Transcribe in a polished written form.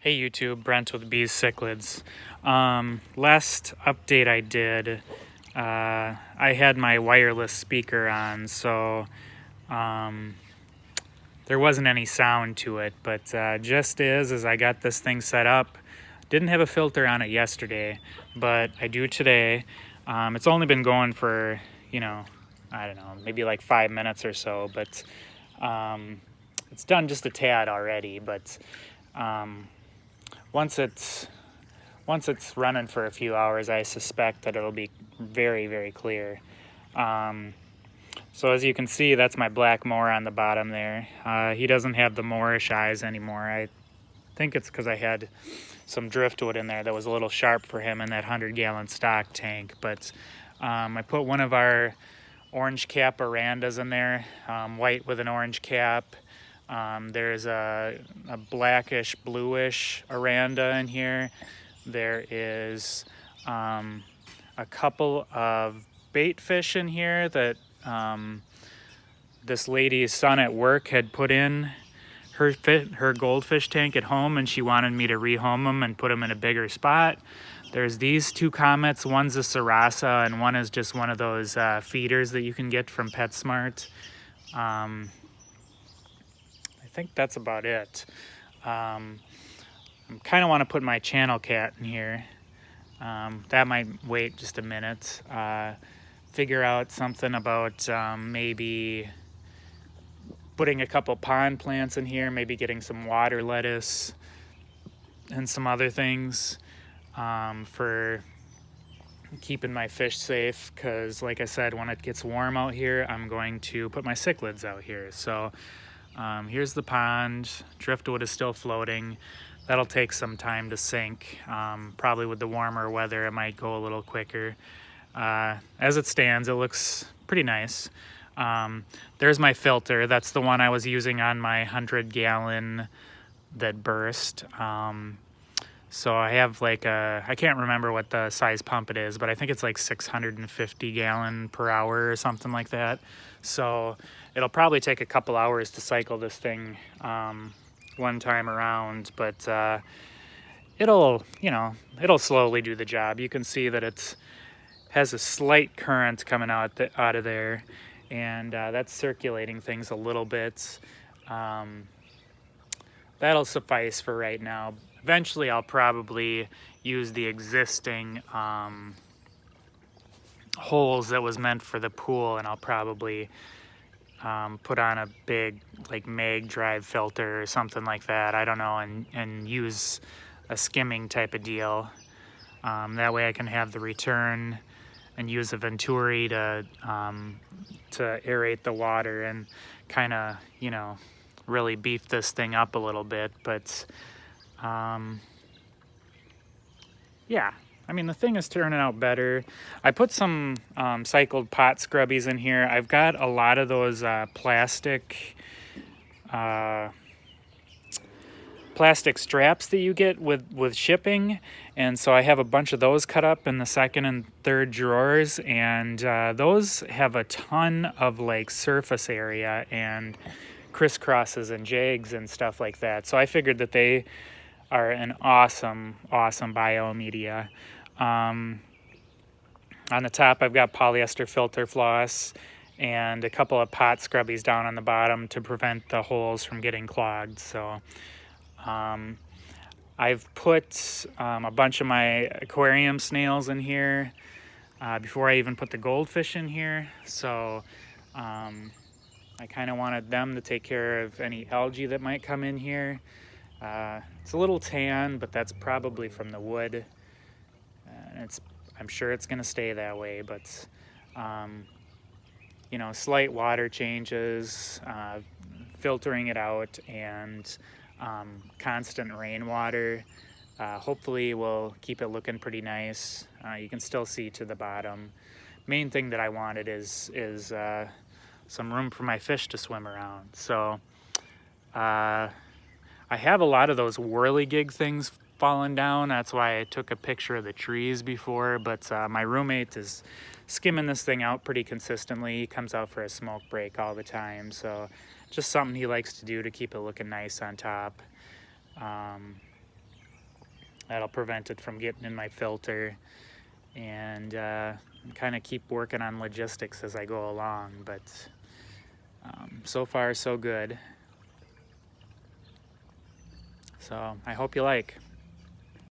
Hey YouTube, Brent with Bees Cichlids. Last update I did, I had my wireless speaker on, so there wasn't any sound to it, but just as I got this thing set up, didn't have a filter on it yesterday, but I do today. It's only been going for, I don't know, maybe like 5 minutes or so, but it's done just a tad already, but once it's running for a few hours, I suspect that it'll be very, very clear. So as you can see, that's my black Moor on the bottom there. He doesn't have the Moorish eyes anymore. I think it's because I had some driftwood in there that was a little sharp for him in that 100-gallon stock tank. But I put one of our orange cap Arandas in there, white with an orange cap. There's a blackish, bluish Aranda in here. There is a couple of bait fish in here that this lady's son at work had put in her goldfish tank at home, and she wanted me to rehome them and put them in a bigger spot. There's these two comets. One's a Sarasa and one is just one of those feeders that you can get from PetSmart. I think that's about it. I kind of want to put my channel cat in here. That might wait just a minute. Figure out something about maybe putting a couple pond plants in here, maybe getting some water lettuce and some other things for keeping my fish safe, because like I said, when it gets warm out here, I'm going to put my cichlids out here. So here's the pond. Driftwood is still floating. That'll take some time to sink. Probably with the warmer weather, it might go a little quicker. As it stands, it looks pretty nice. There's my filter. That's the one I was using on my 100-gallon that burst. So I have like I can't remember what the size pump it is, but I think it's like 650 gallon per hour or something like that. So it'll probably take a couple hours to cycle this thing one time around, but it'll slowly do the job. You can see that it has a slight current coming out of there, and that's circulating things a little bit. That'll suffice for right now. Eventually I'll probably use the existing holes that was meant for the pool, and I'll probably put on a big like mag drive filter or something like that, I don't know, and use a skimming type of deal. That way I can have the return and use a Venturi to aerate the water and kind of, really beef this thing up a little bit. But yeah, I mean, the thing is turning out better. I put some cycled pot scrubbies in here. I've got a lot of those plastic straps that you get with shipping, and so I have a bunch of those cut up in the second and third drawers, and those have a ton of like surface area and crisscrosses and jags and stuff like that. So I figured that they are an awesome biomedia. On the top I've got polyester filter floss and a couple of pot scrubbies down on the bottom to prevent the holes from getting clogged. So I've put a bunch of my aquarium snails in here before I even put the goldfish in here. So I kind of wanted them to take care of any algae that might come in here. It's a little tan, but that's probably from the wood. And I'm sure it's going to stay that way, but slight water changes, filtering it out, and constant rainwater hopefully will keep it looking pretty nice. You can still see to the bottom. Main thing that I wanted is some room for my fish to swim around. So I have a lot of those whirligig things falling down. That's why I took a picture of the trees before, but my roommate is skimming this thing out pretty consistently. He comes out for a smoke break all the time, so just something he likes to do to keep it looking nice on top. That'll prevent it from getting in my filter, and kind of keep working on logistics as I go along. But so far so good. So I hope you like.